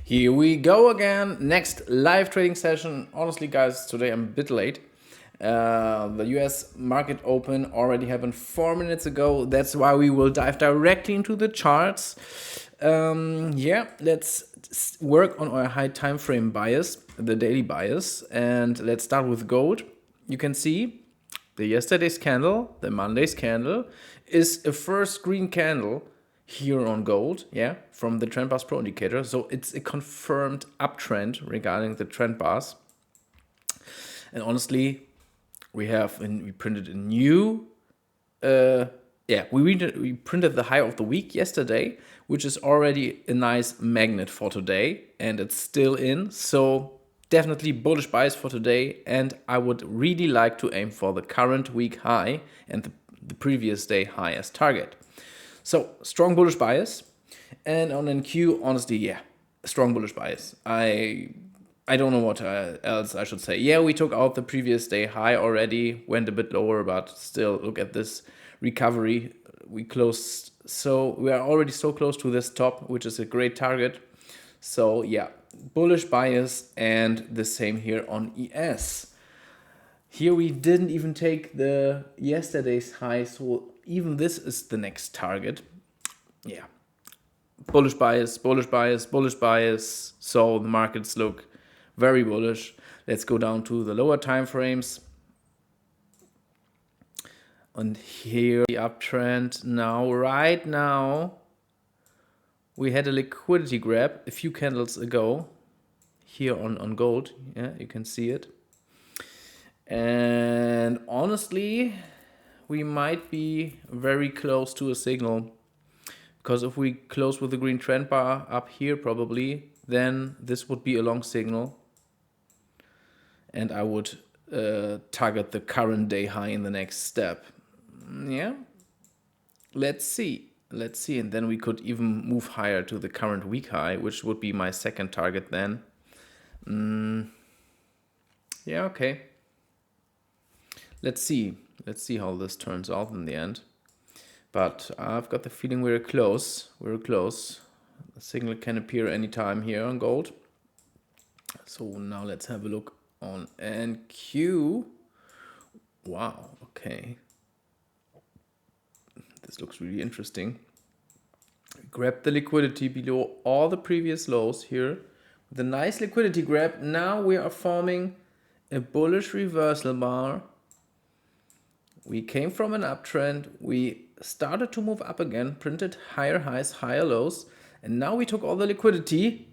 Here we go again. Next live trading session. Honestly, guys, today I'm a bit late. The US market open already happened 4 minutes ago. That's why we will dive directly into the charts. Let's work on our high time frame bias, the daily bias, and let's start with gold. You can see the yesterday's candle, the Monday's candle, is a first green candle here on gold, from the trend bars pro indicator. So it's a confirmed uptrend regarding the trend bars. And honestly, we printed a new, we printed the high of the week yesterday, which is already a nice magnet for today, and it's still in. So definitely bullish bias for today, and I would really like to aim for the current week high and the previous day high as target. So strong bullish bias, and on NQ, honestly, strong bullish bias. I don't know what else I should say. Yeah, we took out the previous day high already, went a bit lower, but still, look at this recovery. We are already so close to this top, which is a great target. So yeah, bullish bias, and the same here on ES. Here we didn't even take the yesterday's high, so even this is the next target. Yeah, bullish bias, bullish bias, bullish bias. So the markets look very bullish. Let's go down to the lower time frames. And here the uptrend now, right now, we had a liquidity grab a few candles ago here on gold. Yeah, you can see it. And honestly, we might be very close to a signal, because if we close with the green trend bar up here probably, then this would be a long signal, and I would target the current day high in the next step. Yeah, let's see, and then we could even move higher to the current week high, which would be my second target then. Yeah, okay. Let's see how this turns out in the end. But I've got the feeling we're close. The signal can appear anytime here on gold. So now let's have a look on NQ. Wow, okay. This looks really interesting. We grabbed the liquidity below all the previous lows here. With a nice liquidity grab, now we are forming a bullish reversal bar. We came from an uptrend, we started to move up again, printed higher highs, higher lows, and now we took all the liquidity,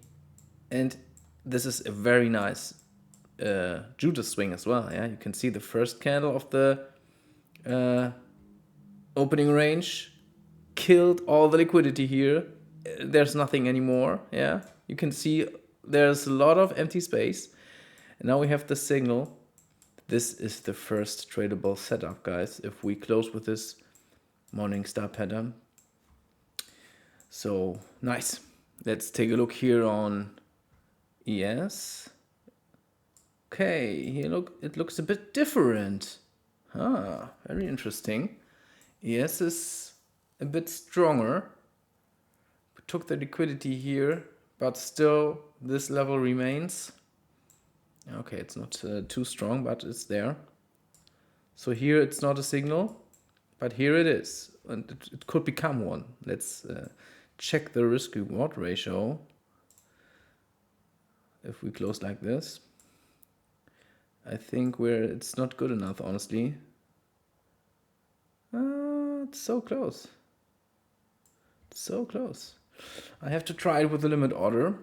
and this is a very nice Judas swing as well. Yeah, you can see the first candle of the opening range killed all the liquidity here. There's nothing anymore. Yeah, you can see there's a lot of empty space, and now we have the signal. This is the first tradable setup, guys, if we close with this morning star pattern. So nice. Let's take a look here on ES. Okay, here it looks a bit different. Very interesting. ES is a bit stronger. We took the liquidity here, but still this level remains. Okay, it's not too strong, but it's there. So here it's not a signal, but here it is, and it could become one. Let's check the risk-reward ratio. If we close like this, I think it's not good enough, honestly. It's so close. So close. I have to try it with the limit order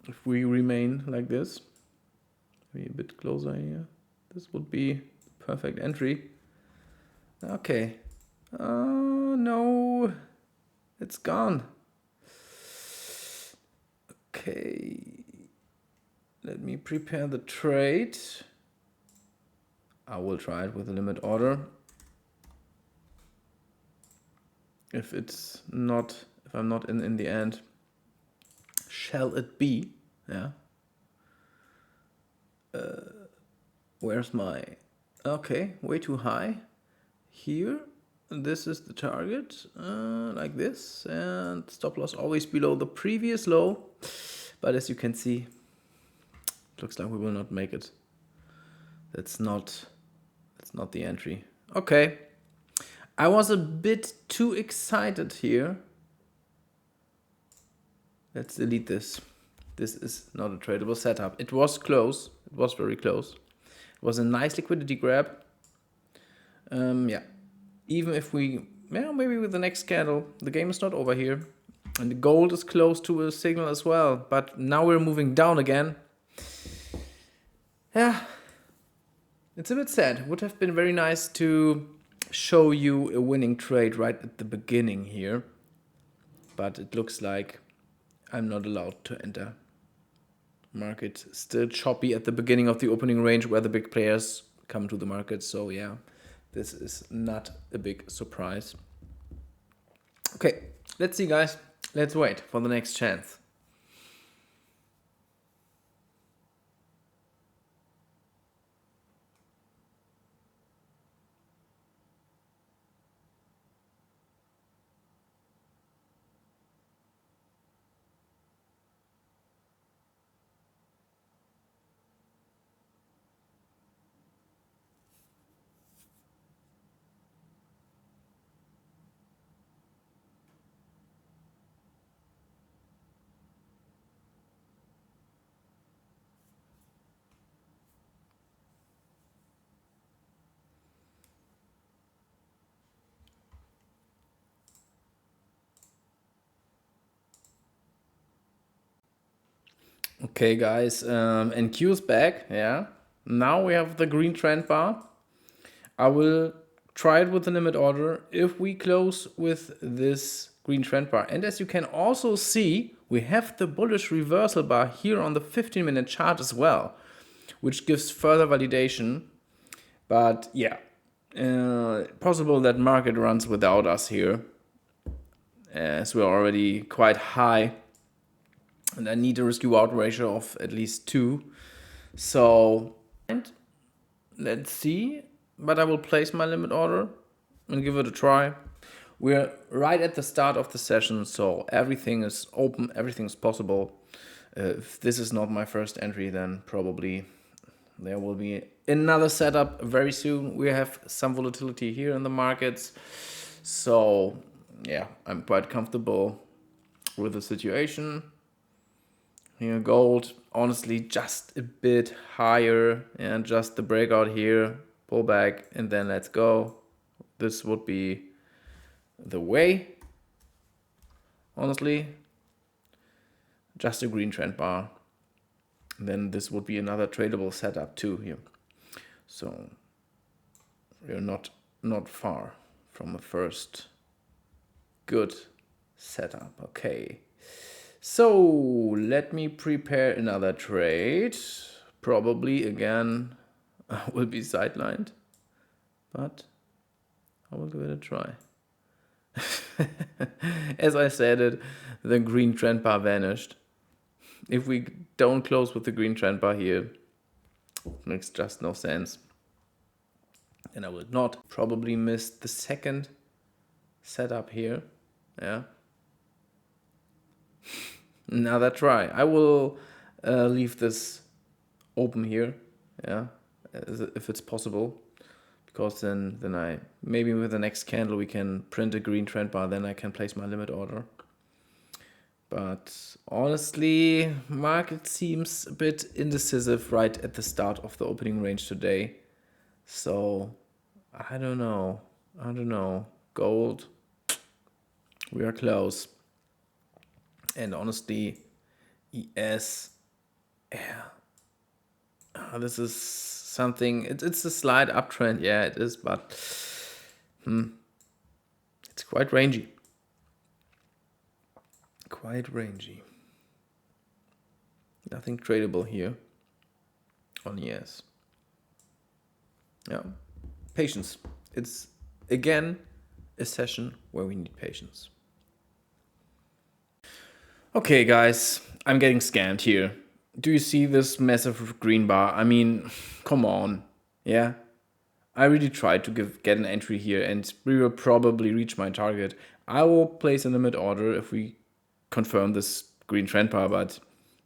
if we remain like this. Maybe a bit closer here. This would be perfect entry. Okay. Oh no, it's gone. Okay, let me prepare the trade. I will try it with a limit order. If I'm not in the end, shall it be? Yeah. Where's my... Okay, way too high. Here, this is the target, like this, and stop loss always below the previous low. But as you can see, it looks like we will not make it. That's not the entry. Okay. I was a bit too excited here. Let's delete this. This is not a tradable setup. It was close. It was very close. It was a nice liquidity grab. Yeah. Even if we, maybe with the next candle, the game is not over here. And the gold is close to a signal as well. But now we're moving down again. Yeah. It's a bit sad. It would have been very nice to show you a winning trade right at the beginning here. But it looks like I'm not allowed to enter. Market still choppy at the beginning of the opening range where the big players come to the market. So yeah, this is not a big surprise. Okay, let's see, guys. Let's wait for the next chance. Okay, guys, and Q is back. Yeah, now we have the green trend bar. I will try it with the limit order if we close with this green trend bar. And as you can also see, we have the bullish reversal bar here on the 15-minute chart as well, which gives further validation. But yeah, possible that market runs without us here, as we're already quite high. And I need a risk-reward ratio of at least 2. So, and let's see. But I will place my limit order and give it a try. We're right at the start of the session, so everything is open, everything is possible. If this is not my first entry, then probably there will be another setup very soon. We have some volatility here in the markets. So, yeah, I'm quite comfortable with the situation. Here, gold, honestly, just a bit higher, and just the breakout here, pull back, and then let's go. This would be the way, honestly. Just a green trend bar. And then this would be another tradable setup too here. So we're not far from the first good setup. Okay. So let me prepare another trade. Probably again I will be sidelined, but I will give it a try. As I said it, the green trend bar vanished. If we don't close with the green trend bar here, it makes just no sense. And I will not probably miss the second setup here. Yeah. Another try. I will leave this open here. Yeah, if it's possible, because then I maybe with the next candle we can print a green trend bar. Then I can place my limit order. But honestly, market seems a bit indecisive right at the start of the opening range today. So I don't know. Gold, we are close. And honestly, ES, yeah, this is something. It's a slight uptrend. Yeah, it is, but it's quite rangy. Quite rangy. Nothing tradable here on ES. Yeah, patience. It's again a session where we need patience. Okay, guys, I'm getting scammed here. Do you see this massive green bar? I mean, come on. Yeah, I really tried to get an entry here, and we will probably reach my target. I will place a limit order if we confirm this green trend bar, but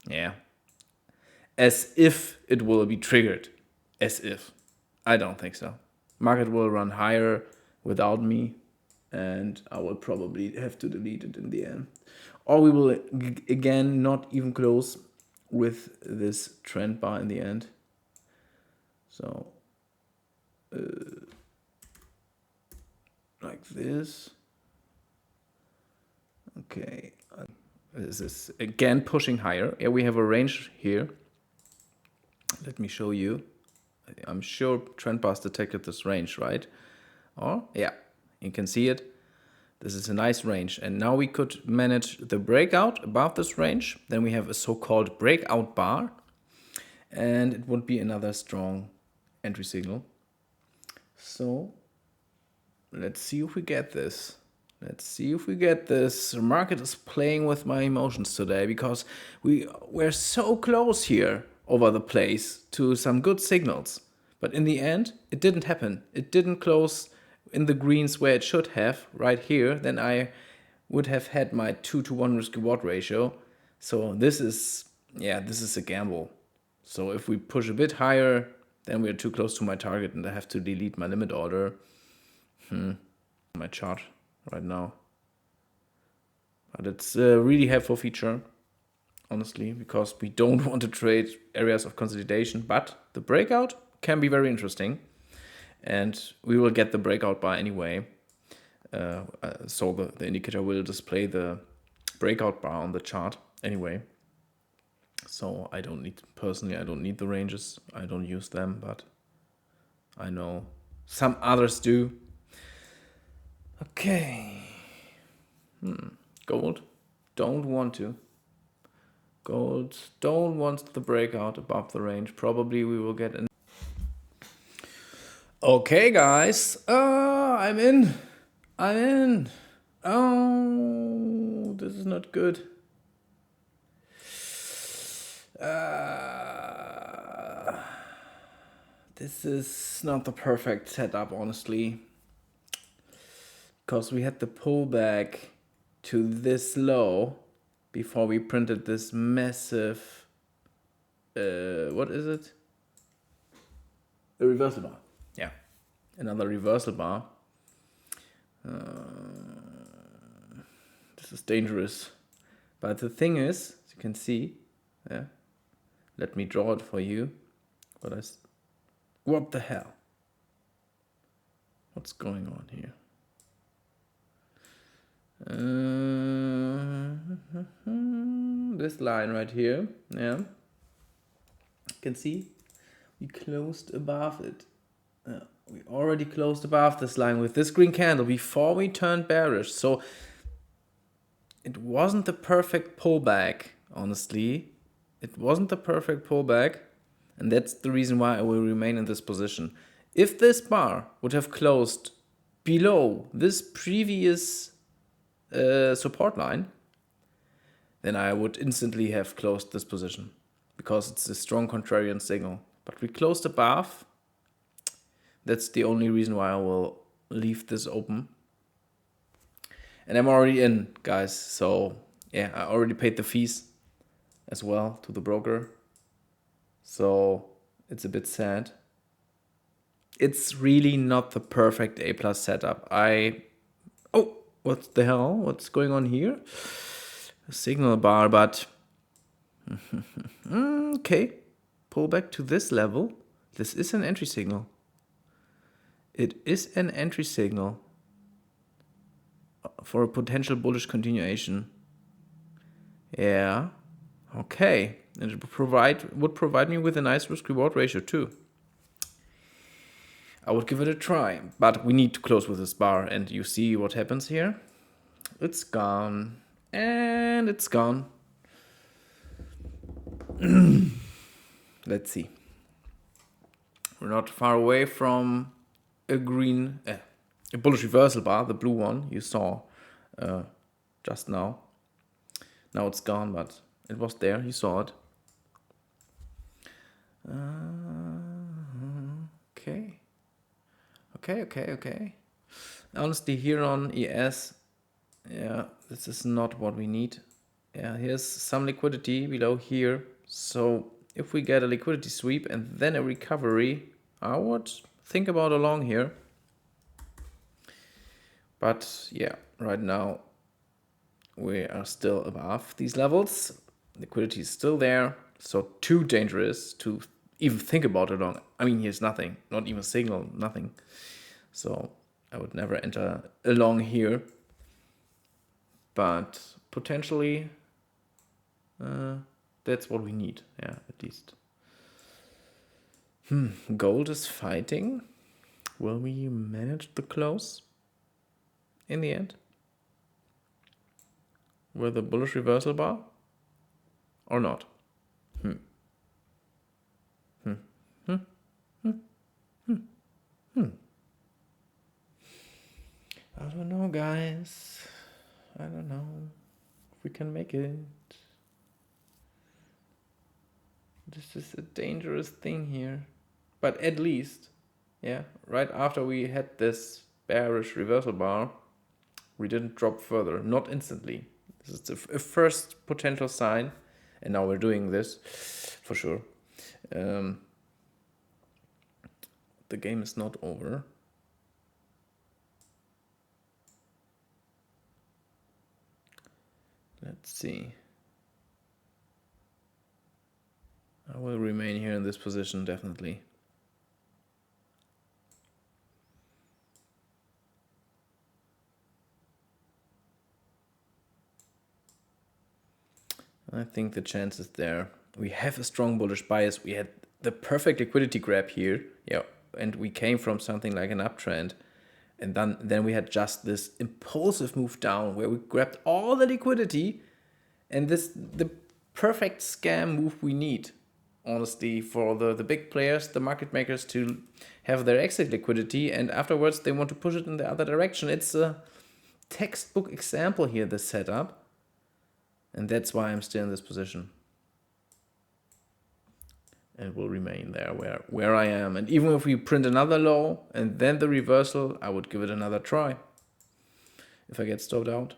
Yeah. As if it will be triggered. As if. I don't think so. Market will run higher without me, and I will probably have to delete it in the end. Or we will again not even close with this trend bar in the end. So like this. Okay. This is again pushing higher. Yeah, we have a range here. Let me show you. I'm sure trend bars detected this range, right? Oh, yeah, you can see it. This is a nice range. And now we could manage the breakout above this range. Then we have a so-called breakout bar. And it would be another strong entry signal. So let's see if we get this. Let's see if we get this. The market is playing with my emotions today because we're so close here over the place to some good signals. But in the end, it didn't happen. It didn't close in the greens where it should have, right here. Then I would have had my 2-to-1 risk reward ratio. So this is a gamble. So if we push a bit higher, then we're too close to my target and I have to delete my limit order. My chart right now. But it's a really helpful feature, honestly, because we don't want to trade areas of consolidation, but the breakout can be very interesting. And we will get the breakout bar anyway. So the indicator will display the breakout bar on the chart anyway. So I don't need the ranges. I don't use them, but I know some others do. Okay. Gold don't want to. Gold don't want the breakout above the range. Probably we will get in. Okay, guys. I'm in. Oh, this is not good. This is not the perfect setup, honestly. Because we had the pullback to this low before we printed this massive, what is it? A reversal bar. Yeah, another reversal bar. This is dangerous. But the thing is, as you can see, yeah, let me draw it for you. What the hell? What's going on here? This line right here, yeah. You can see we closed above it. We already closed above this line with this green candle before we turned bearish. So it wasn't the perfect pullback, honestly. It wasn't the perfect pullback. And that's the reason why I will remain in this position. If this bar would have closed below this previous support line, then I would instantly have closed this position because it's a strong contrarian signal. But we closed above. That's the only reason why I will leave this open. And I'm already in, guys. So yeah, I already paid the fees as well to the broker. So it's a bit sad. It's really not the perfect A+ setup. Oh, what the hell? What's going on here? A signal bar, but okay. Pull back to this level. This is an entry signal. It is an entry signal for a potential bullish continuation. Yeah. Okay. And it would provide me with a nice risk-reward ratio too. I would give it a try, but we need to close with this bar, and you see what happens here. It's gone, and it's gone. Let's see. We're not far away from a green, a bullish reversal bar, the blue one you saw just now. Now it's gone, but it was there. You saw it. Okay. Okay. Honestly, here on ES, yeah, this is not what we need. Yeah, here's some liquidity below here. So if we get a liquidity sweep and then a recovery, I would think about a long here. But yeah, right now we are still above these levels. Liquidity is still there. So too dangerous to even think about a long. I mean, here's nothing, not even a signal, nothing. So I would never enter a long here. But potentially, that's what we need. Yeah, at least. Gold is fighting. Will we manage the close in the end? With a bullish reversal bar? Or not? I don't know, guys. I don't know if we can make it. This is a dangerous thing here. But at least, yeah, right after we had this bearish reversal bar, we didn't drop further, not instantly. This is a first potential sign, and now we're doing this for sure. The game is not over. Let's see. I will remain here in this position, definitely. I think the chance is there. We have a strong bullish bias. We had the perfect liquidity grab here. Yeah, and we came from something like an uptrend. And then we had just this impulsive move down where we grabbed all the liquidity, and this the perfect scam move we need, honestly, for the big players, the market makers, to have their exit liquidity, and afterwards they want to push it in the other direction. It's a textbook example here, the setup, and that's why I'm still in this position. And will remain there where I am. And even if we print another low and then the reversal, I would give it another try if I get stopped out.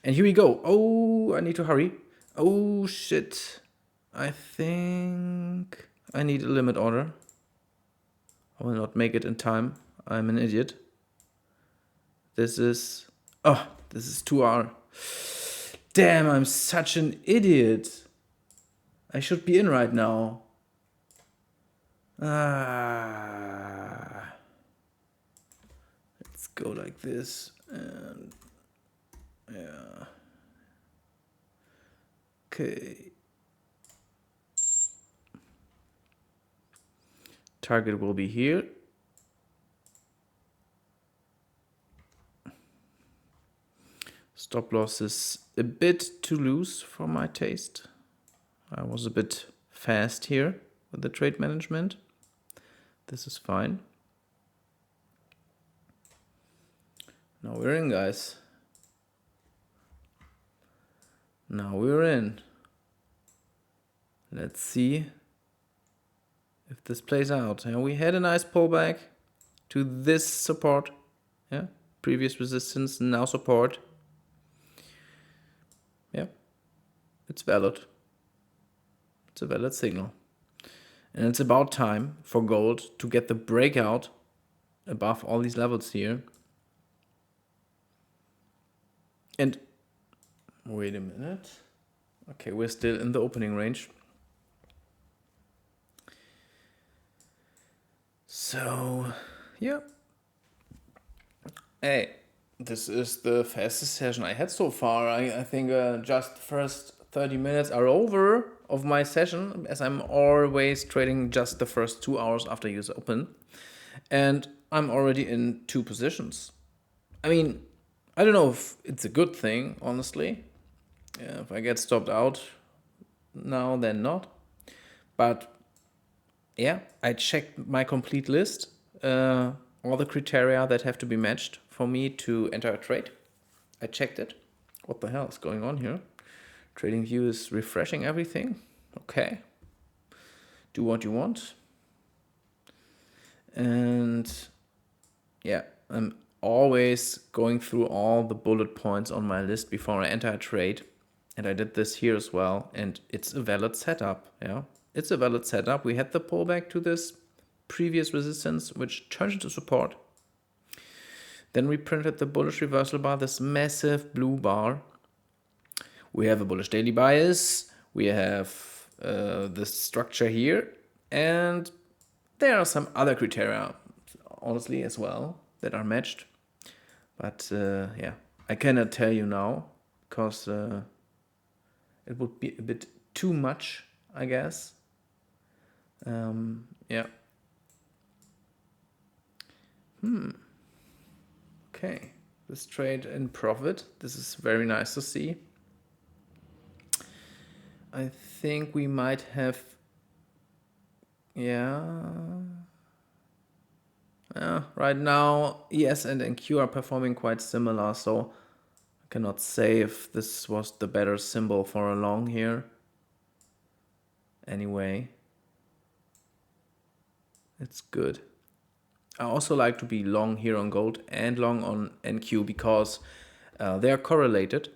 And here we go. Oh, I need to hurry. Oh, shit. I think I need a limit order. I will not make it in time. I'm an idiot. This is 2R. Damn, I'm such an idiot. I should be in right now. Let's go like this. And yeah. Okay. Target will be here. Stop loss is a bit too loose for my taste. I was a bit fast here with the trade management. This is fine. Now we're in, guys. Now we're in. Let's see if this plays out. And we had a nice pullback to this support. Yeah, previous resistance, now support. Yeah, it's valid. It's a valid signal. And it's about time for gold to get the breakout above all these levels here. And wait a minute. Okay, we're still in the opening range. So, yeah. Hey, this is the fastest session I had so far. I think just the first 30 minutes are over of my session, as I'm always trading just the first 2 hours after US Open. And I'm already in 2 positions. I mean, I don't know if it's a good thing, honestly. Yeah, if I get stopped out now, then not. But yeah, I checked my complete list, all the criteria that have to be matched for me to enter a trade. I checked it. What the hell is going on here? TradingView is refreshing everything. Okay. Do what you want. And yeah, I'm always going through all the bullet points on my list before I enter a trade. And I did this here as well, and it's a valid setup. Yeah, it's a valid setup. We had the pullback to this previous resistance, which turned into support. Then we printed the bullish reversal bar, this massive blue bar. We have a bullish daily bias. We have this structure here, and there are some other criteria, honestly, as well, that are matched. But yeah, I cannot tell you now because it would be a bit too much, I guess. Yeah. Okay. This trade in profit. This is very nice to see. I think we might have. Yeah. Yeah. Right now, ES and NQ are performing quite similar, so I cannot say if this was the better symbol for a long here. Anyway, it's good. I also like to be long here on gold and long on NQ because they are correlated.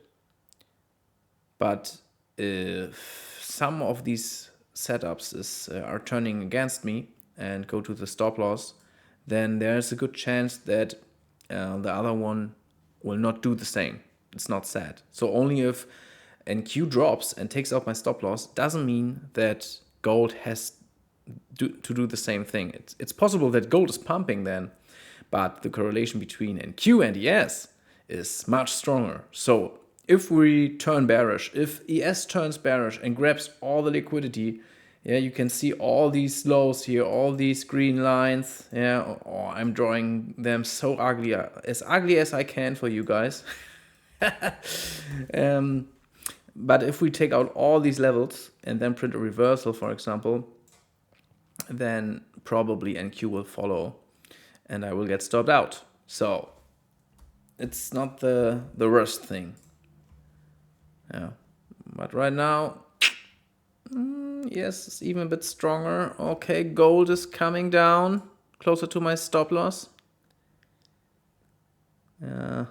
But if some of these setups are turning against me and go to the stop loss, then there's a good chance that the other one will not do the same. It's not sad. So only if NQ drops and takes out my stop loss doesn't mean that gold has to do the same thing. It's possible that gold is pumping then, but the correlation between NQ and ES is much stronger. So if we turn bearish, if ES turns bearish and grabs all the liquidity, yeah, you can see all these lows here, all these green lines. Yeah, oh, I'm drawing them so ugly as I can for you guys. But if we take out all these levels and then print a reversal, for example, then probably NQ will follow and I will get stopped out. So it's not the worst thing. Yeah. But right now, yes, it's even a bit stronger. Okay, gold is coming down closer to my stop loss. Yeah.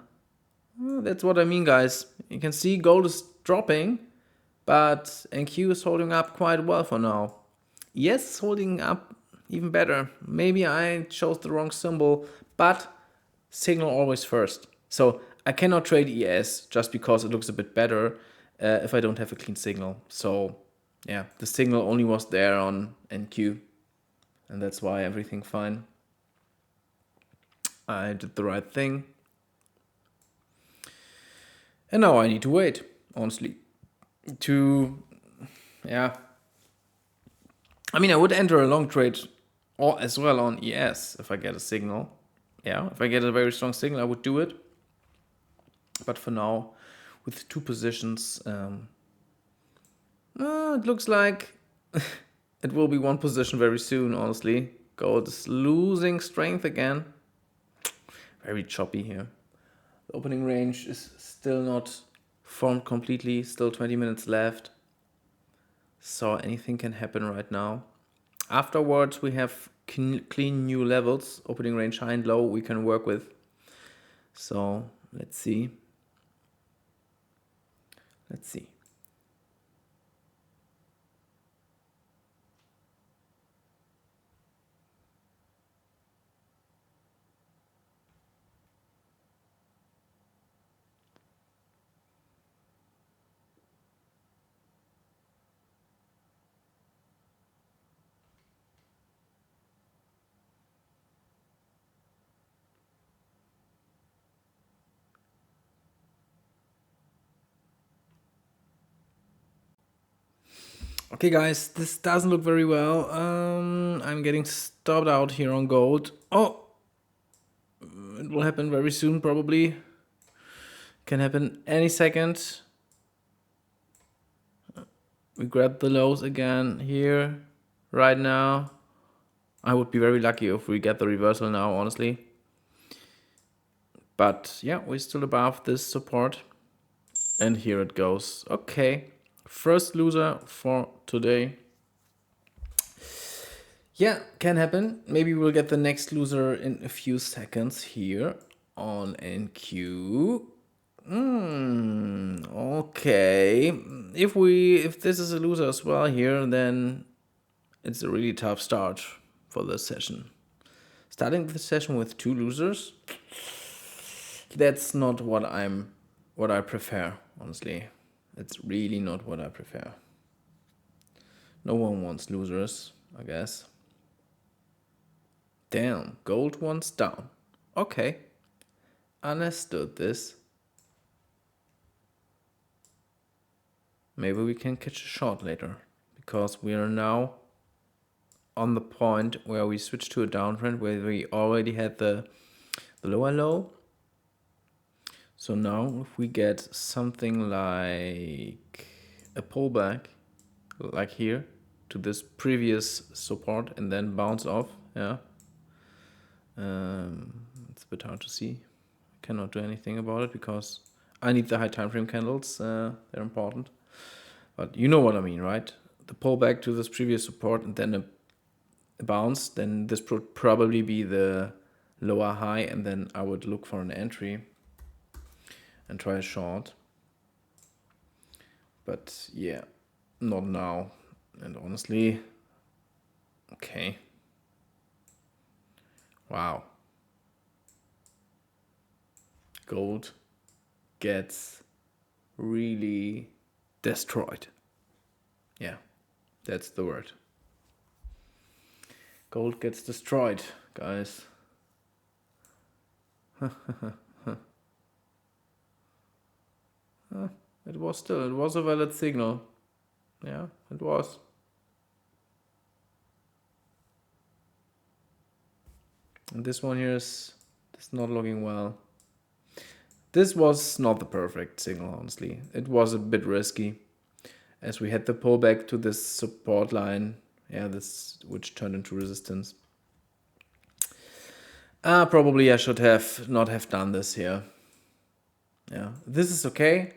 Well, that's what I mean, guys. You can see gold is dropping, but NQ is holding up quite well for now. Yes, holding up even better. Maybe I chose the wrong symbol, but signal always first. So I cannot trade ES just because it looks a bit better if I don't have a clean signal. So yeah, the signal only was there on NQ, and that's why everything fine. I did the right thing. And now I need to wait, honestly, to, yeah. I mean, I would enter a long trade or as well on ES if I get a signal. Yeah, if I get a very strong signal, I would do it. But for now, with two positions, it looks like it will be one position very soon, honestly. Gold is losing strength again. Very choppy here. The opening range is still not formed completely, still 20 minutes left. So anything can happen right now. Afterwards, we have clean new levels, opening range high and low we can work with. So let's see. Let's see. Okay, guys, this doesn't look very well. I'm getting stopped out here on gold. Oh, it will happen very soon, probably. Can happen any second. We grab the lows again here, right now. I would be very lucky if we get the reversal now, honestly. But yeah, we're still above this support. And here it goes. Okay, first loser for today. Yeah, can happen. Maybe we'll get the next loser in a few seconds here on NQ. Okay. If this is a loser as well here, then it's a really tough start for this session. Starting the session with 2 losers, that's not what I prefer, honestly. It's really not what I prefer. No one wants losers, I guess. Damn, gold one's down. Okay. Understood this. Maybe we can catch a short later, because we are now on the point where we switch to a downtrend where we already had the lower low. So now if we get something like a pullback, like here, to this previous support and then bounce off, yeah. It's a bit hard to see. I cannot do anything about it because I need the high time frame candles. They're important. But you know what I mean, right? The pullback to this previous support and then a bounce, then this would probably be the lower high, and then I would look for an entry and try a short. But yeah, not now. And honestly, okay. Wow. Gold gets really destroyed. Yeah, that's the word. Gold gets destroyed, guys. It was a valid signal. Yeah, it was. And this one here is not looking well. This was not the perfect signal, honestly. It was a bit risky, as we had the pullback to this support line. Yeah, this which turned into resistance. Probably I should have not have done this here. Yeah, this is okay,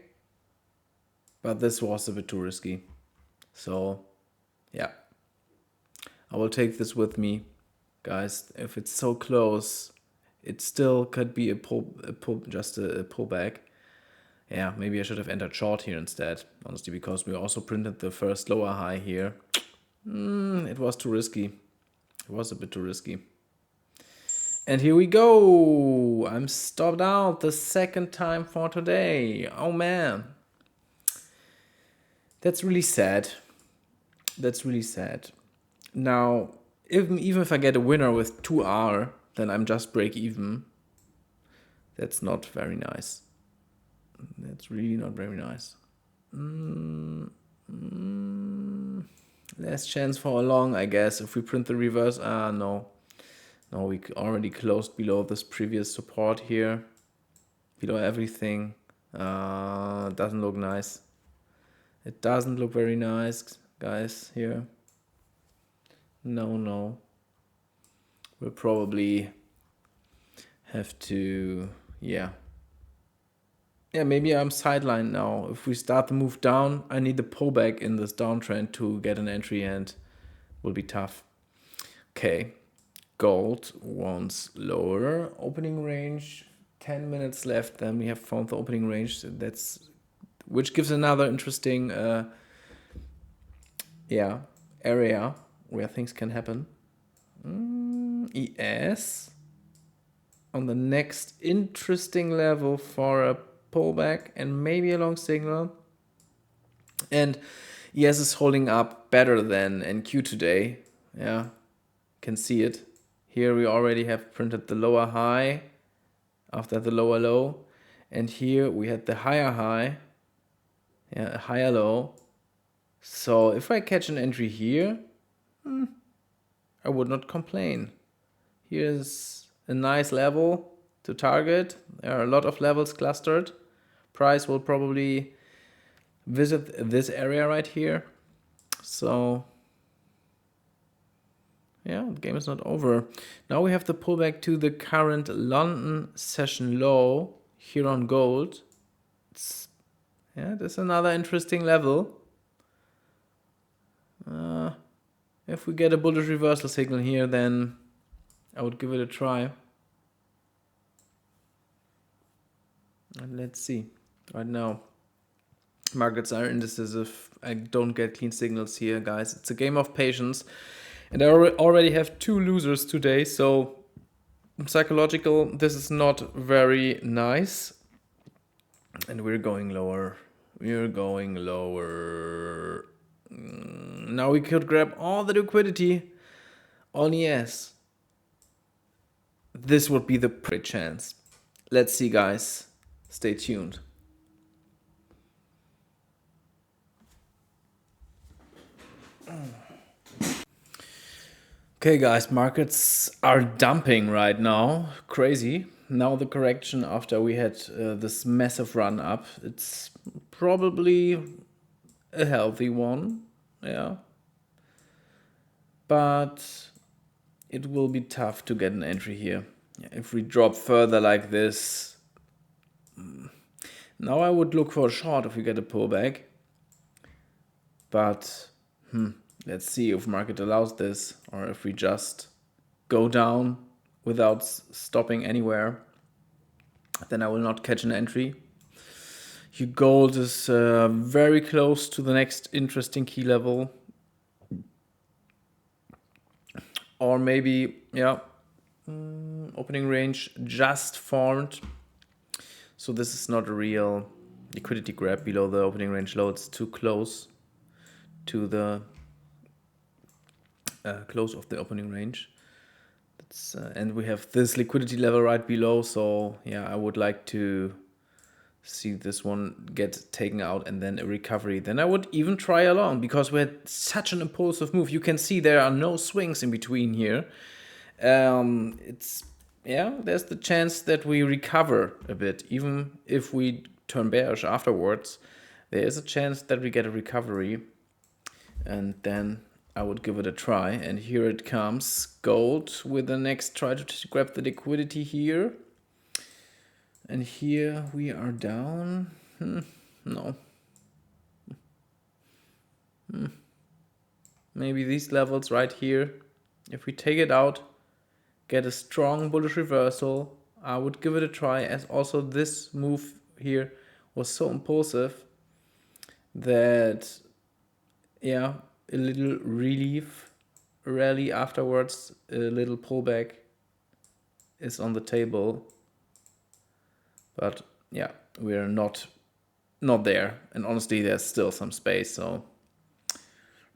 but this was a bit too risky. So, yeah, I will take this with me, guys. If it's so close, it still could be a pullback. Yeah, maybe I should have entered short here instead, honestly, because we also printed the first lower high here. It was too risky. It was a bit too risky. And here we go. I'm stopped out the second time for today. Oh man. That's really sad. That's really sad. Now, even if I get a winner with 2R, then I'm just break even. That's not very nice. That's really not very nice. Last chance for a long, I guess. If we print the reverse, no. No, we already closed below this previous support here. Below everything. Doesn't look nice. It doesn't look very nice, guys, here. No. We'll probably have to, yeah, maybe I'm sidelined now. If we start the move down, I need the pullback in this downtrend to get an entry, and will be tough. Okay, gold wants lower opening range. 10 minutes left, then we have found the opening range. Which gives another interesting area where things can happen. ES on the next interesting level for a pullback and maybe a long signal. And ES is holding up better than NQ today. Yeah, can see it. Here we already have printed the lower high after the lower low. And here we had the higher high. Yeah, a higher low. So if I catch an entry here, I would not complain. Here's a nice level to target. There are a lot of levels clustered. Price will probably visit this area right here. So yeah, the game is not over. Now we have the pullback to the current London session low here on gold. That's another interesting level. If we get a bullish reversal signal here, then I would give it a try. And let's see. right now. Markets are indecisive. I don't get clean signals here, guys. It's a game of patience. And I already have 2 losers today, so psychological, this is not very nice. And we're going lower. We're going lower. Now we could grab all the liquidity on ES. This would be the pretty chance. Let's see, guys. Stay tuned. Okay, guys, markets are dumping right now. Crazy. Now the correction after we had this massive run up, it's probably a healthy one. Yeah. But it will be tough to get an entry here. If we drop further like this, now I would look for a short if we get a pullback. But let's see if market allows this, or if we just go down without stopping anywhere. Then I will not catch an entry. Your gold is very close to the next interesting key level. Or maybe, yeah, opening range just formed. So this is not a real liquidity grab below the opening range low. It's too close to the close of the opening range. And we have this liquidity level right below. So yeah, I would like to see this one get taken out and then a recovery. Then I would even try along, because we had such an impulsive move. You can see there are no swings in between here. There's the chance that we recover a bit, even if we turn bearish afterwards. There is a chance that we get a recovery, and then I would give it a try. And here it comes, gold with the next try to grab the liquidity here. And here we are down. No. Maybe these levels right here. If we take it out, get a strong bullish reversal, I would give it a try, as also this move here was so impulsive that, yeah, a little relief rally afterwards, a little pullback is on the table. But yeah, we're not there. And honestly, there's still some space. So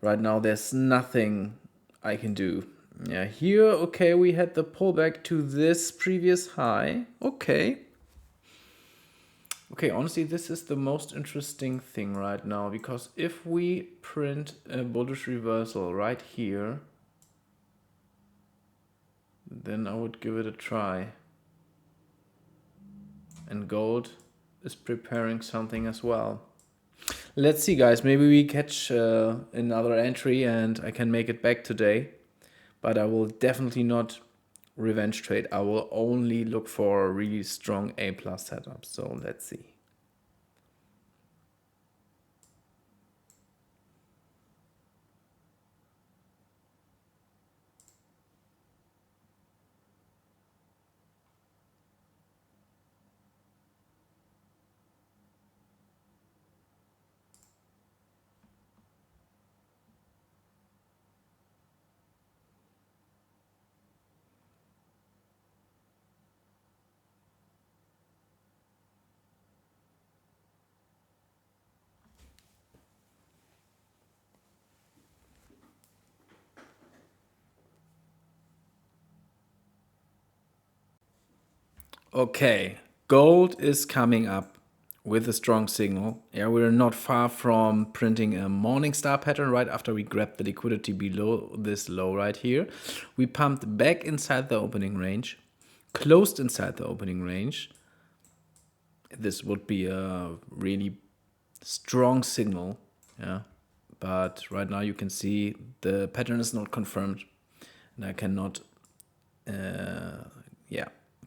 right now, there's nothing I can do. Yeah, here, okay, we had the pullback to this previous high. Okay, honestly, this is the most interesting thing right now, because if we print a bullish reversal right here, then I would give it a try. And gold is preparing something as well. Let's see, guys. Maybe we catch another entry and I can make it back today. But I will definitely not revenge trade. I will only look for a really strong A+ setup. So let's see. Okay, gold is coming up with a strong signal. Yeah, we're not far from printing a morning star pattern right after we grabbed the liquidity below this low right here. We pumped back inside the opening range, closed inside the opening range. This would be a really strong signal, yeah. But right now you can see the pattern is not confirmed, and I cannot,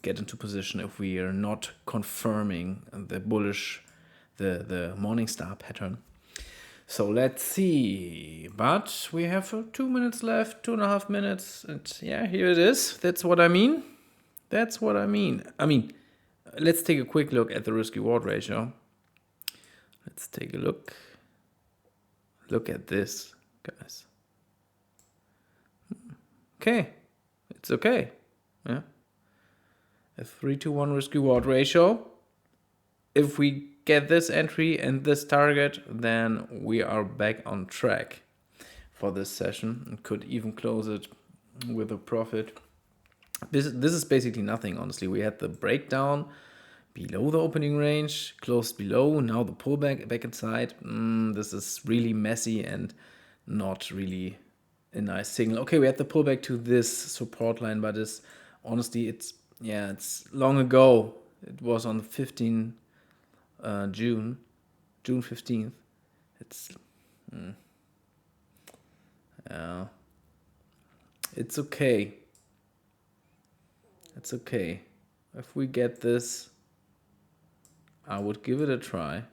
get into position if we are not confirming the bullish, the morning star pattern. So let's see. But we have 2 minutes left, 2.5 minutes, and yeah, here it is. That's what I mean. Let's take a quick look at the risk reward ratio. Let's take a look. Look at this, guys. Okay, it's okay. Yeah, a 3-to-1 risk-reward ratio. If we get this entry and this target, then we are back on track for this session and could even close it with a profit. This is basically nothing, honestly. We had the breakdown below the opening range, closed below, now the pullback back inside. This is really messy and not really a nice signal. Okay, we had the pullback to this support line, but honestly, it's long ago. It was on 15 June 15th. It's it's okay. It's okay. If we get this, I would give it a try,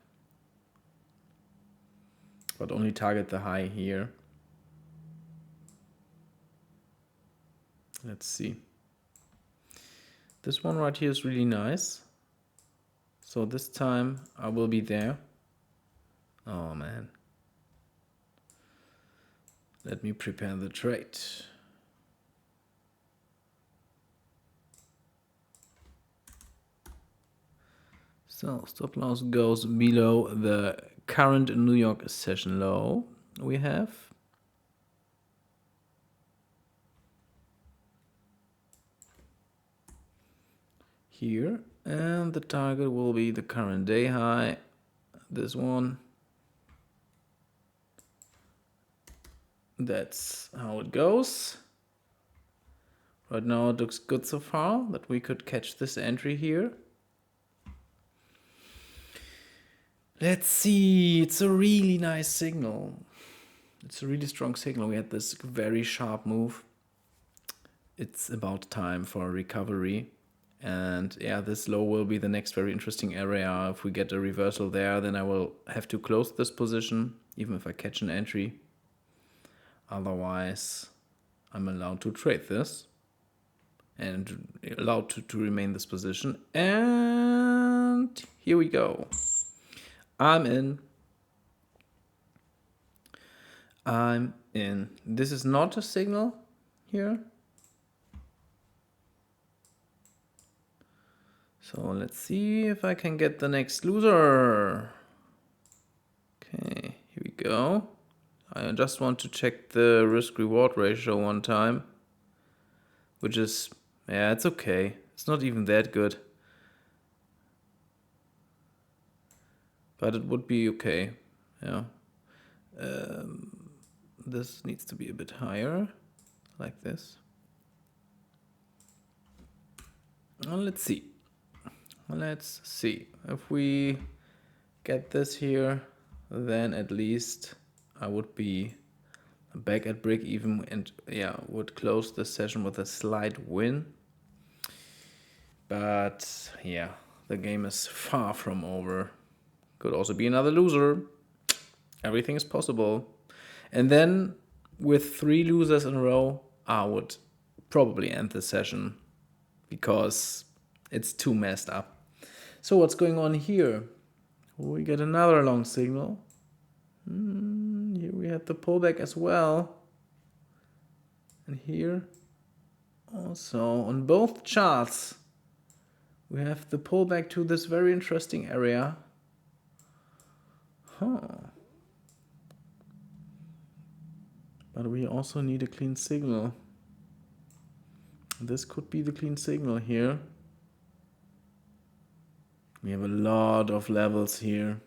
but only target the high here. Let's see. This one right here is really nice. So this time I will be there. Oh man. Let me prepare the trade. So stop loss goes below the current New York session low we have. Here, and the target will be the current day high, this one. That's how it goes. Right now it looks good so far that we could catch this entry here. Let's see, it's a really nice signal. It's a really strong signal. We had this very sharp move. It's about time for a recovery. And yeah, this low will be the next very interesting area. If we get a reversal there, then I will have to close this position, even if I catch an entry. Otherwise, I'm allowed to trade this and allowed to remain this position. And here we go. I'm in. This is not a signal here. So let's see if I can get the next loser. Okay, here we go. I just want to check the risk-reward ratio one time, which is, yeah, it's okay. It's not even that good, but it would be okay. Yeah. This needs to be a bit higher, like this. Well, let's see. Let's see. If we get this here, then at least I would be back at break even and yeah, would close the session with a slight win. But yeah, the game is far from over. Could also be another loser. Everything is possible. And then with 3 losers in a row, I would probably end the session because it's too messed up. So what's going on here? We get another long signal. Here we have the pullback as well. And here also on both charts, we have the pullback to this very interesting area. But we also need a clean signal. This could be the clean signal here. We have a lot of levels here.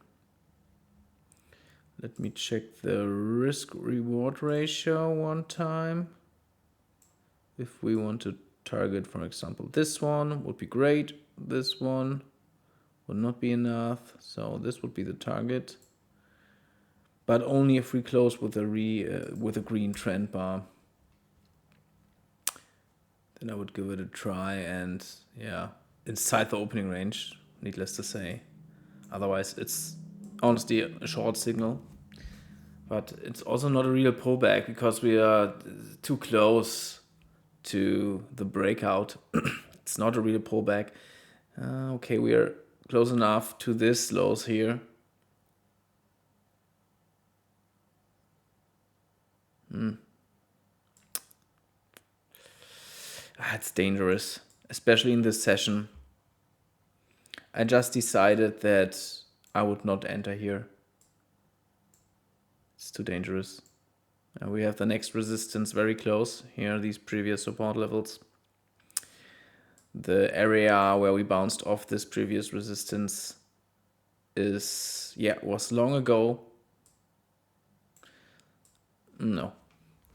Let me check the risk-reward ratio one time. If we want to target, for example, this one would be great. This one would not be enough. So this would be the target. But only if we close with a green trend bar. Then I would give it a try and yeah, inside the opening range, needless to say. Otherwise, it's honestly a short signal. But it's also not a real pullback because we are too close to the breakout. It's not a real pullback. Okay, we are close enough to this lows here. It's dangerous, especially in this session. I just decided that I would not enter here. It's too dangerous. And we have the next resistance very close. Here are these previous support levels. The area where we bounced off this previous resistance was long ago. No,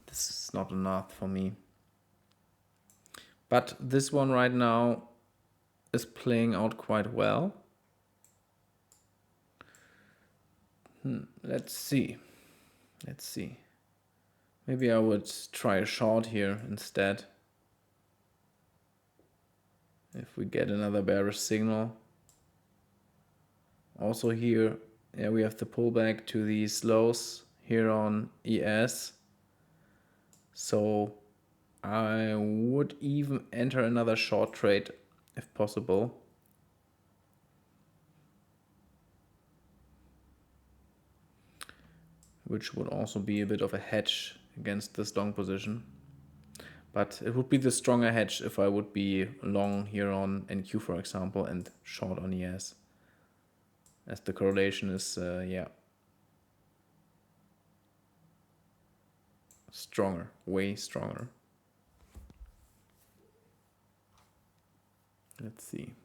this is not enough for me. But this one right now is playing out quite well. Let's see. Maybe I would try a short here instead. If we get another bearish signal. Also here, we have the pullback to these lows here on ES. So I would even enter another short trade if possible. Which would also be a bit of a hedge against this long position. But it would be the stronger hedge if I would be long here on NQ, for example, and short on ES. As the correlation is, stronger, way stronger. Let's see.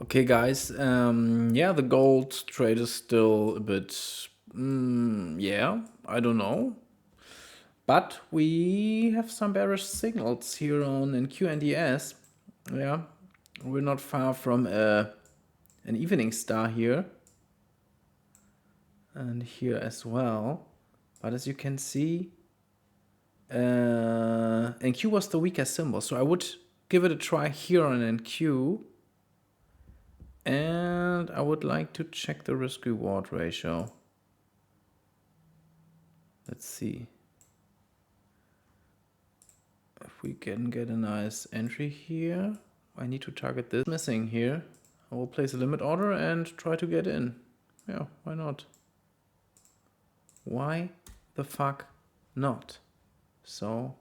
Okay, guys. The gold trade is still a bit, I don't know. But we have some bearish signals here on NQ and ES. Yeah, we're not far from an evening star here. And here as well. But as you can see, NQ was the weaker symbol. So I would give it a try here on NQ. And I would like to check the risk reward ratio. Let's see if we can get a nice entry here. I need to target this missing here. I will place a limit order and try to get in. Yeah, why not? Why the fuck not? So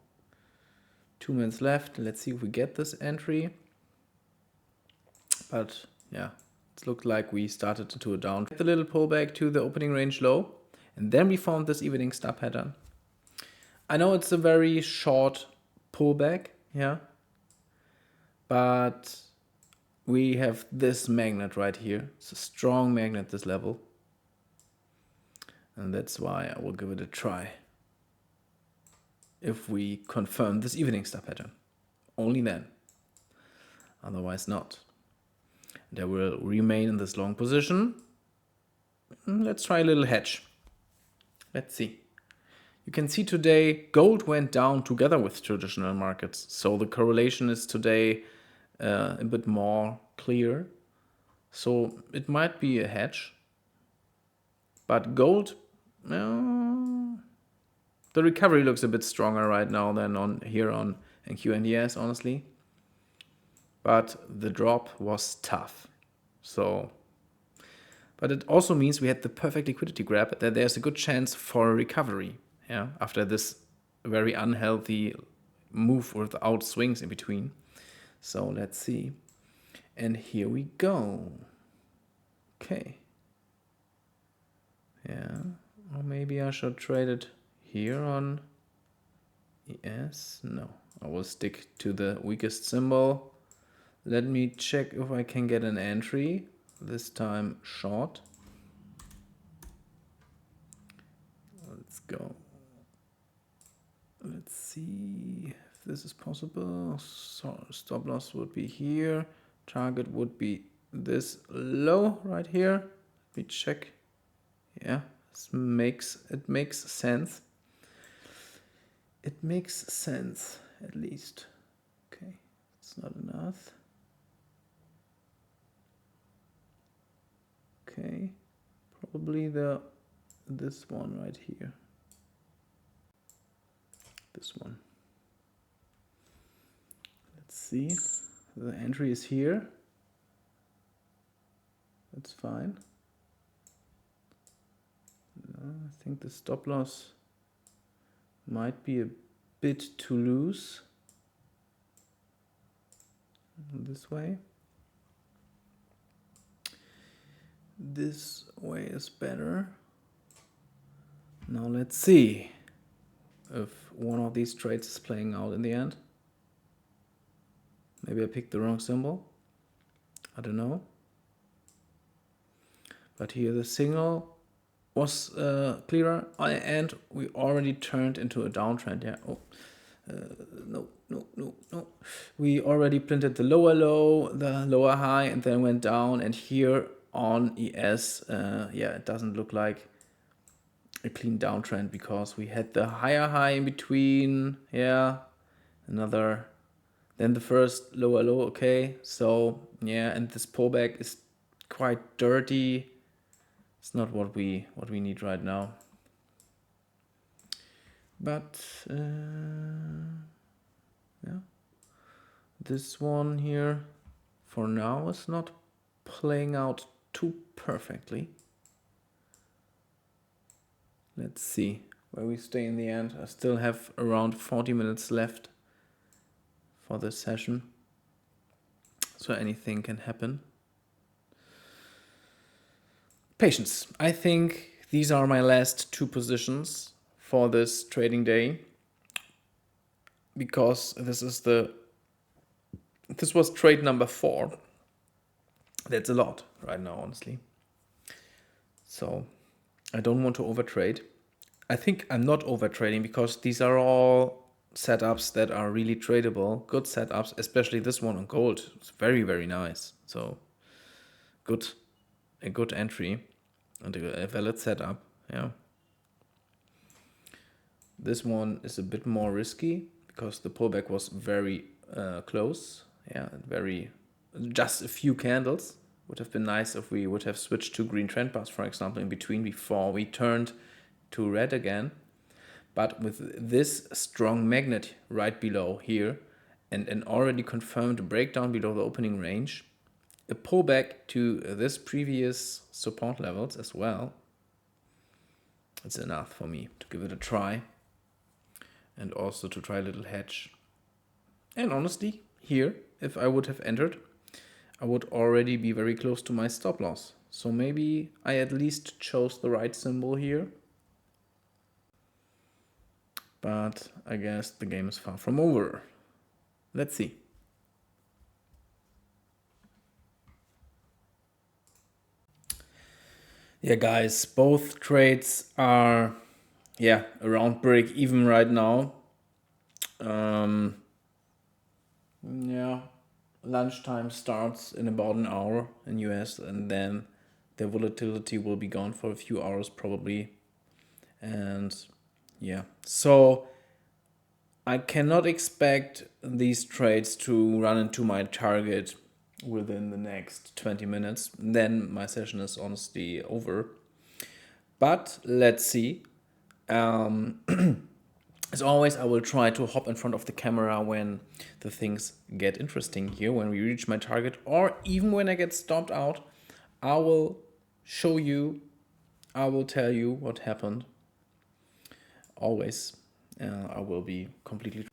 2 minutes left. Let's see if we get this entry. But yeah, it looked like we started to a down. The little pullback to the opening range low. And then we found this evening star pattern. I know it's a very short pullback, yeah. But we have this magnet right here. It's a strong magnet, this level. And that's why I will give it a try. If we confirm this evening star pattern. Only then. Otherwise not. They will remain in this long position. Let's try a little hedge. Let's see. You can see today gold went down together with traditional markets. So the correlation is today a bit more clear. So it might be a hedge. But gold, the recovery looks a bit stronger right now than on NQNDS, honestly. But the drop was tough. But it also means we had the perfect liquidity grab, that there's a good chance for a recovery, after this very unhealthy move without swings in between. So let's see. And here we go. Okay. Yeah. Or maybe I should trade it here on ES. No, I will stick to the weakest symbol. Let me check if I can get an entry. This time short. Let's go. Let's see if this is possible. So stop loss would be here. Target would be this low right here. Let me check. Yeah, it makes sense. It makes sense, at least. Okay, it's not enough. Okay, probably this one right here. This one. Let's see. The entry is here. That's fine. I think the stop loss might be a bit too loose. This way. This way is better. Now let's see if one of these trades is playing out in the end. Maybe I picked the wrong symbol. I don't know. But here the signal was clearer, and we already turned into a downtrend. Yeah. Oh, no. We already printed the lower low, the lower high, and then went down. And here on ES, yeah, it doesn't look like a clean downtrend because we had the higher high in between. Yeah, then the first lower low. Okay, so yeah, and this pullback is quite dirty. It's not what we need right now. But yeah, this one here for now is not playing out too perfectly. Let's see where we stay in the end. I still have around 40 minutes left for this session, so anything can happen. Patience. I think these are my last two positions for this trading day, because this was trade number 4. That's a lot right now, honestly. So I don't want to overtrade. I think I'm not overtrading because these are all setups that are really tradable, good setups, especially this one on gold. It's very, very nice. So a good entry and a valid setup. Yeah. This one is a bit more risky because the pullback was very close. Yeah, just a few candles. Would have been nice if we would have switched to green trend bars, for example, in between before we turned to red again. But with this strong magnet right below here and an already confirmed breakdown below the opening range, a pullback to this previous support levels as well, it's enough for me to give it a try and also to try a little hedge. And honestly, here, if I would have entered, I would already be very close to my stop loss. So maybe I at least chose the right symbol here. But I guess the game is far from over. Let's see. Yeah, guys, both trades are around break even right now. Yeah, lunchtime starts in about an hour in US, and then the volatility will be gone for a few hours probably. And yeah, so I cannot expect these trades to run into my target within the next 20 minutes. Then my session is honestly over. But let's see. As always, I will try to hop in front of the camera when the things get interesting here, when we reach my target, or even when I get stopped out. I will show you, I will tell you what happened. Always, I will be completely...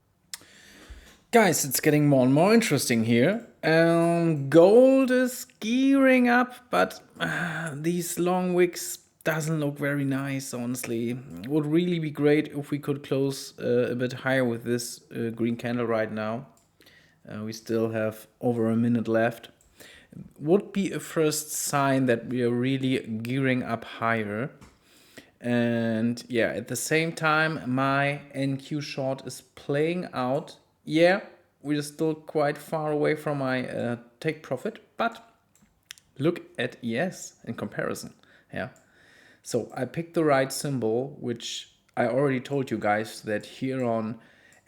Guys, it's getting more and more interesting here. Gold is gearing up, but these long wicks doesn't look very nice, honestly. It would really be great if we could close a bit higher with this green candle right now. We still have over a minute left. Would be a first sign that we are really gearing up higher. And yeah, at the same time, my NQ short is playing out. Yeah, we're still quite far away from my take profit, but look at ES in comparison. Yeah. So I picked the right symbol, which I already told you guys that here on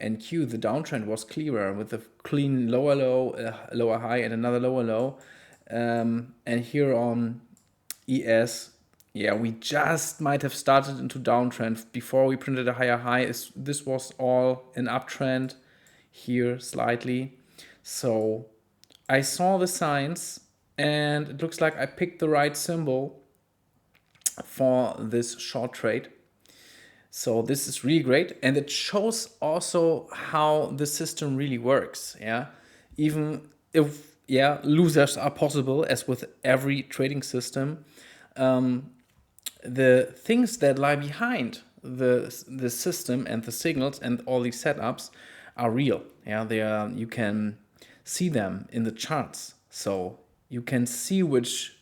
NQ the downtrend was clearer with a clean lower low, lower high, and another lower low. And here on ES, yeah, we just might have started into downtrend before we printed a higher high. This was all an uptrend here slightly. So I saw the signs and it looks like I picked the right symbol for this short trade. So this is really great, and it shows also how the system really works. Yeah, even if losers are possible, as with every trading system, the things that lie behind the system and the signals and all these setups are real. Yeah, they are. You can see them in the charts, so you can see which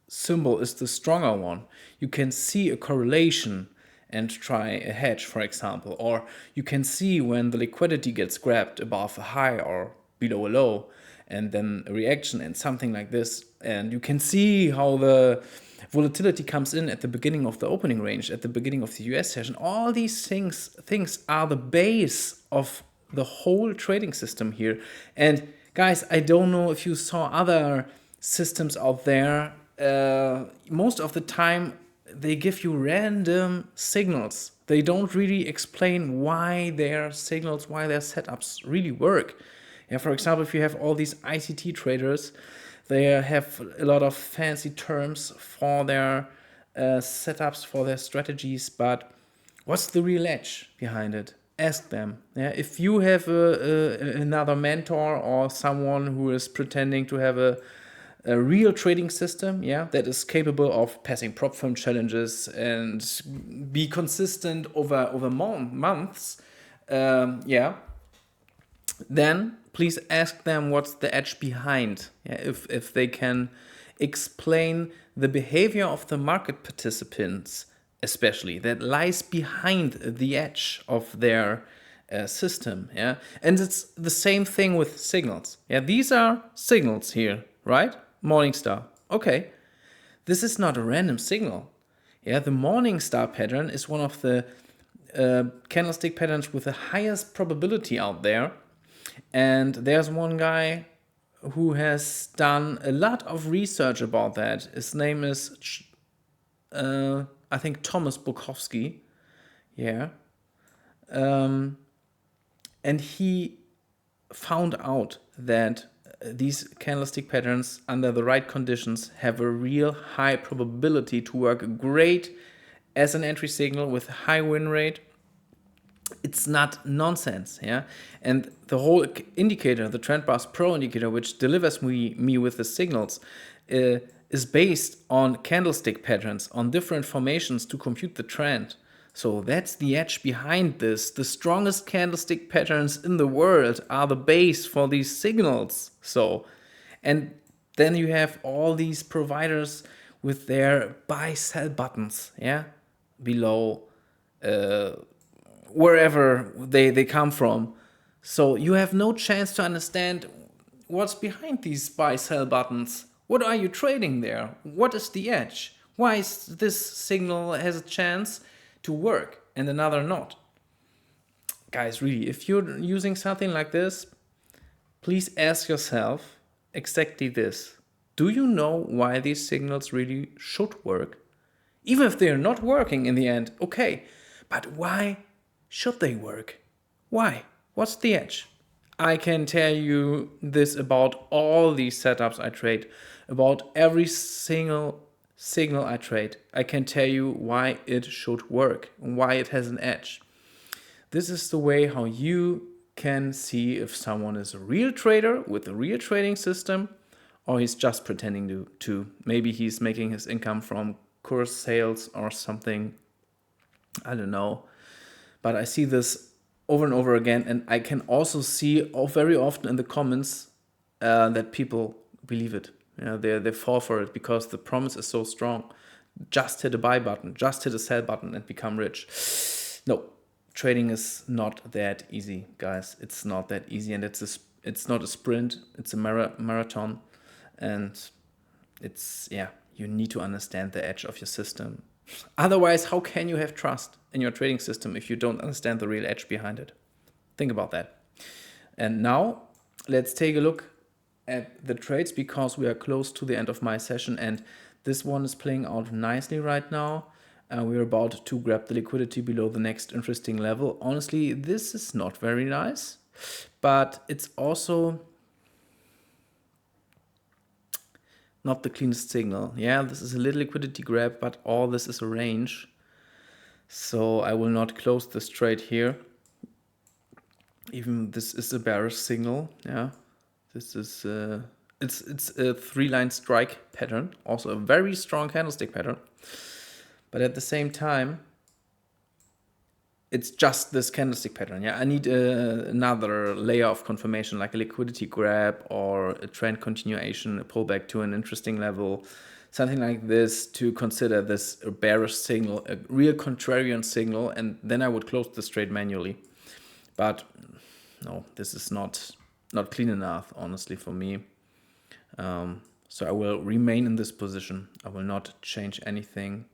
symbol is the stronger one. You can see a correlation and try a hedge, for example, or you can see when the liquidity gets grabbed above a high or below a low, and then a reaction and something like this. And you can see how the volatility comes in at the beginning of the opening range, at the beginning of the US session. All these things are the base of the whole trading system here. And guys, I don't know if you saw other systems out there. Most of the time, they give you random signals. They don't really explain why their signals, why their setups really work. Yeah, for example, if you have all these ICT traders, they have a lot of fancy terms for their setups, for their strategies, but what's the real edge behind it? Ask them. Yeah, if you have another mentor or someone who is pretending to have a real trading system, yeah, that is capable of passing prop firm challenges and be consistent over months, yeah, then please ask them what's the edge behind. Yeah, if they can explain the behavior of the market participants, especially that lies behind the edge of their system. Yeah, and it's the same thing with signals. Yeah, these are signals here, right? Morningstar. Okay, this is not a random signal. Yeah, the Morningstar pattern is one of the candlestick patterns with the highest probability out there. And there's one guy who has done a lot of research about that. His name is, I think, Thomas Bukowski. Yeah. And he found out that these candlestick patterns, under the right conditions, have a real high probability to work great as an entry signal with a high win rate. It's not nonsense, yeah. And the whole indicator, the Trend Bars Pro indicator, which delivers me with the signals, is based on candlestick patterns, on different formations to compute the trend. So that's the edge behind this. The strongest candlestick patterns in the world are the base for these signals. So, and then you have all these providers with their buy sell buttons, yeah, below wherever they come from. So you have no chance to understand what's behind these buy sell buttons. What are you trading there? What is the edge? Why is this signal has a chance to work and another not? Guys, really, if you're using something like this, please ask yourself exactly this. Do you know why these signals really should work? Even if they're not working in the end, okay. But why should they work? Why? What's the edge? I can tell you this about all these setups I trade, about every single signal I trade. I can tell you why it should work, why it has an edge. This is the way how you can see if someone is a real trader with a real trading system, or he's just pretending to. Maybe he's making his income from course sales or something. I don't know. But I see this over and over again, and I can also see very often in the comments that people believe it. You know, they fall for it because the promise is so strong. Just hit a buy button, just hit a sell button and become rich. No, trading is not that easy, guys. It's not that easy, and it's not a sprint. It's a marathon, and yeah, you need to understand the edge of your system. Otherwise, how can you have trust in your trading system if you don't understand the real edge behind it? Think about that. And now let's take a look at the trades, because we are close to the end of my session and this one is playing out nicely right now. We're about to grab the liquidity below the next interesting level. Honestly, this is not very nice, but it's also not the cleanest signal. Yeah, this is a little liquidity grab, but all this is a range. So I will not close this trade here. Even this is a bearish signal. Yeah, this is it's a 3-line strike pattern, also a very strong candlestick pattern. But at the same time, it's just this candlestick pattern. Yeah, I need another layer of confirmation, like a liquidity grab or a trend continuation, a pullback to an interesting level, something like this, to consider this a bearish signal, a real contrarian signal, and then I would close this trade manually. But no, this is not clean enough, honestly, for me. So I will remain in this position. I will not change anything.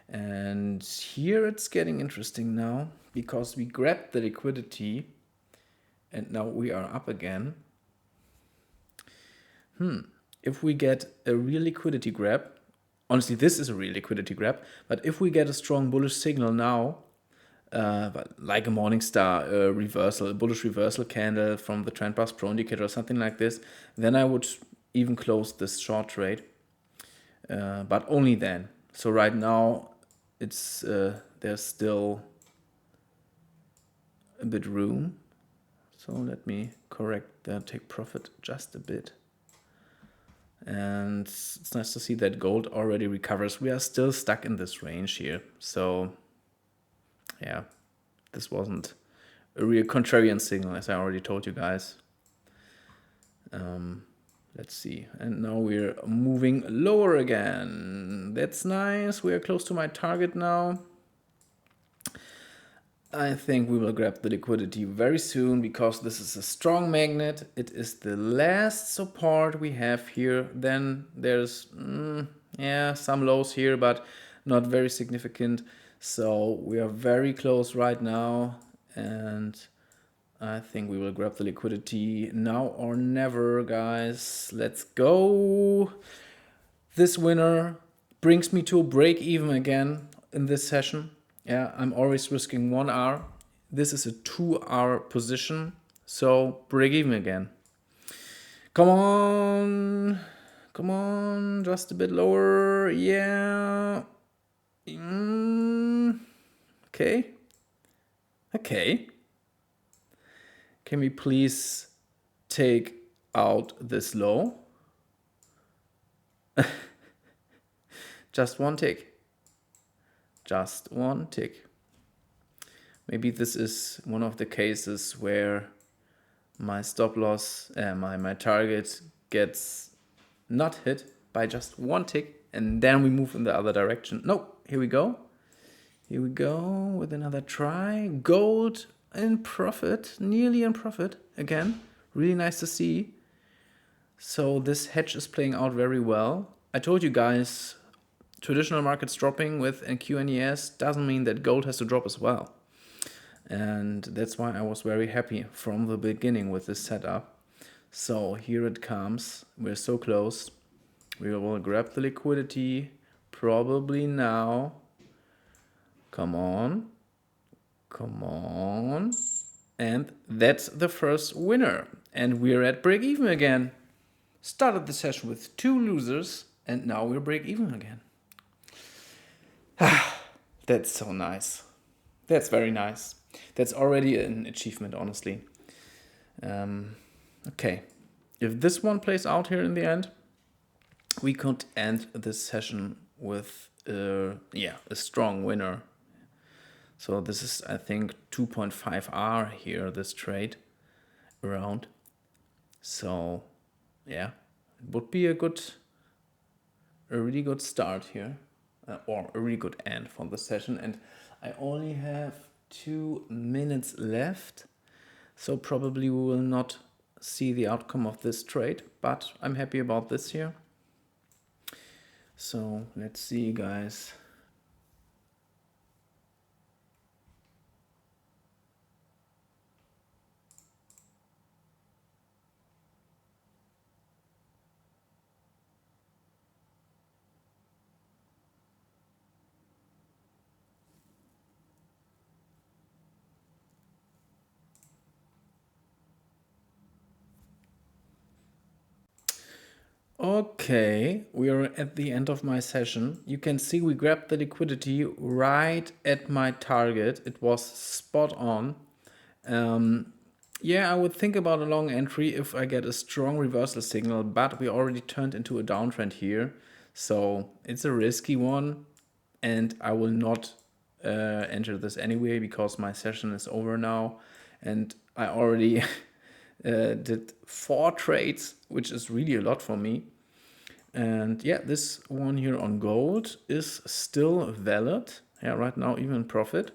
And here it's getting interesting now, because we grabbed the liquidity and now we are up again. If we get a real liquidity grab, honestly, this is a real liquidity grab, but if we get a strong bullish signal now, like a Morningstar reversal, a bullish reversal candle from the trend bus pro indicator or something like this, then I would even close this short trade, but only then. So right now, it's there's still a bit room. So let me correct the take profit just a bit. And it's nice to see that gold already recovers. We are still stuck in this range here. So yeah, this wasn't a real contrarian signal, as I already told you guys. Let's see. And now we're moving lower again. That's nice. We are close to my target now. I think we will grab the liquidity very soon, because this is a strong magnet. It is the last support we have here. Then there's some lows here, but not very significant. So we are very close right now, and I think we will grab the liquidity now or never, guys. Let's go. This winner brings me to a break even again in this session. Yeah, I'm always risking 1 hour. This is a 2-hour position, so break even again. Come on, come on, just a bit lower. Yeah. Okay. Okay. Can we please take out this low? Just one tick. Just one tick. Maybe this is one of the cases where my stop loss, my target gets not hit by just one tick, and then we move in the other direction. No, here we go. Here we go with another try. Gold in profit, nearly in profit again. Really nice to see. So this hedge is playing out very well. I told you guys, traditional markets dropping with NQNES doesn't mean that gold has to drop as well. And that's why I was very happy from the beginning with this setup. So here it comes. We're so close. We will grab the liquidity probably now. Come on. Come on. And that's the first winner. And we're at break even again. Started the session with 2 losers, and now we're break even again. That's so nice. That's very nice. That's already an achievement, honestly. Okay. If this one plays out here in the end, we could end this session with a strong winner. So this is, I think, 2.5R here, this trade around. So yeah, it would be a really good start here, or a really good end for the session. And I only have 2 minutes left, so probably we will not see the outcome of this trade, but I'm happy about this here. So let's see, guys. Okay, we are at the end of my session. You can see we grabbed the liquidity right at my target. It was spot on. Yeah, I would think about a long entry if I get a strong reversal signal, but we already turned into a downtrend here. So it's a risky one, and I will not enter this anyway because my session is over now. And I already did 4 trades, which is really a lot for me. And yeah, this one here on gold is still valid. Yeah, right now even in profit.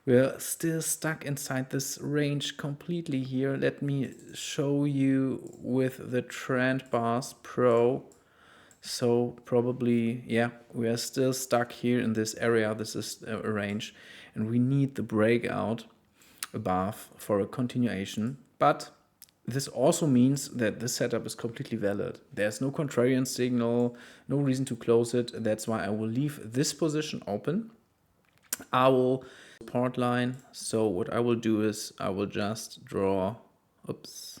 We're still stuck inside this range completely here. Let me show you with the trend bars pro. So probably, yeah, we are still stuck here in this area. This is a range, and we need the breakout above for a continuation. But this also means that this setup is completely valid. There's no contrarian signal, no reason to close it. That's why I will leave this position open. I will support line. So what I will do is I will just draw, oops,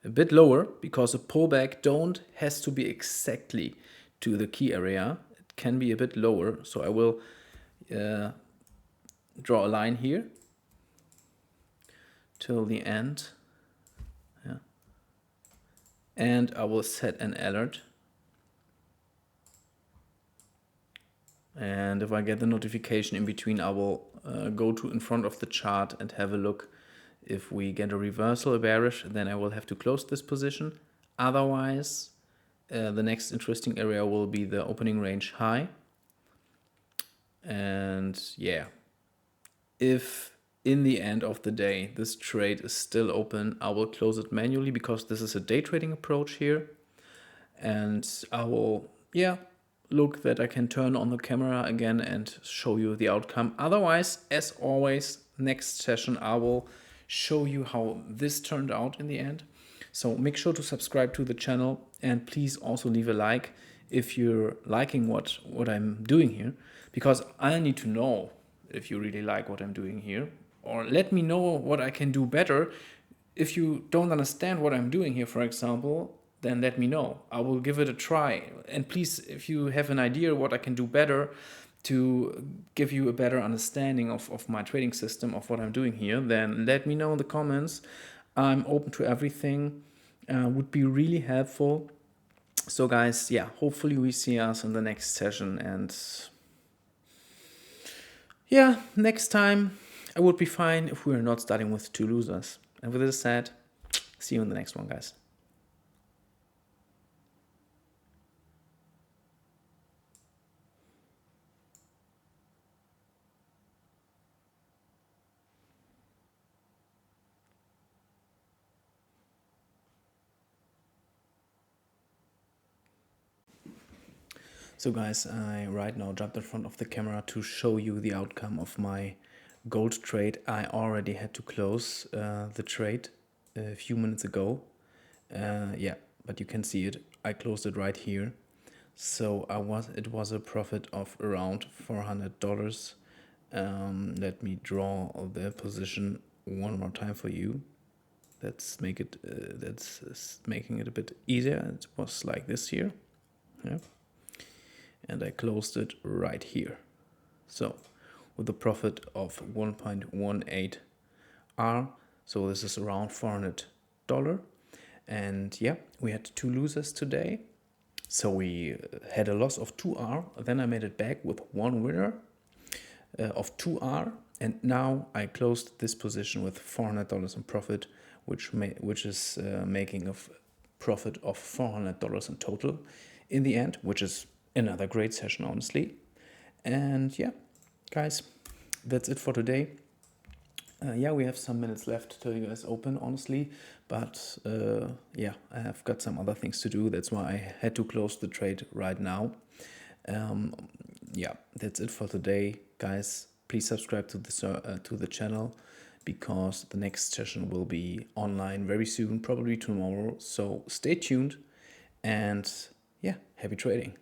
a bit lower, because a pullback don't has to be exactly to the key area. It can be a bit lower. So I will draw a line here till the end. Yeah. And I will set an alert. And if I get the notification in between, I will go to in front of the chart and have a look. If we get a reversal, a bearish, then I will have to close this position. Otherwise, the next interesting area will be the opening range high. And yeah, if in the end of the day this trade is still open, I will close it manually because this is a day trading approach here. And I will, yeah, look that I can turn on the camera again and show you the outcome. Otherwise, as always, next session I will show you how this turned out in the end. So make sure to subscribe to the channel, and please also leave a like if you're liking what I'm doing here, because I need to know if you really like what I'm doing here, or let me know what I can do better. If you don't understand what I'm doing here, for example, then let me know. I will give it a try. And please, if you have an idea what I can do better to give you a better understanding of my trading system, of what I'm doing here, then let me know in the comments. I'm open to everything. Would be really helpful. So guys, yeah, hopefully we see us in the next session. And yeah, next time I would be fine if we are not starting with 2 losers. And with this said, see you in the next one, guys. So guys, I right now jumped in front of the camera to show you the outcome of my gold trade. I already had to close the trade a few minutes ago. Yeah, but you can see it. I closed it right here. So it was a profit of around $400. Let me draw the position one more time for you. That's making it a bit easier. It was like this here. Yeah. And I closed it right here. So with a profit of 1.18 R. So this is around $400. And yeah, we had 2 losers today. So we had a loss of 2R. Then I made it back with 1 winner of 2R. And now I closed this position with $400 in profit, which is making a profit of $400 in total in the end, which is another great session, honestly. And yeah, guys, that's it for today. Yeah, we have some minutes left till you guys open, honestly. But yeah, I have got some other things to do. That's why I had to close the trade right now. Um, yeah, that's it for today, guys. Please subscribe to the channel because the next session will be online very soon, probably tomorrow. So stay tuned, and yeah, happy trading.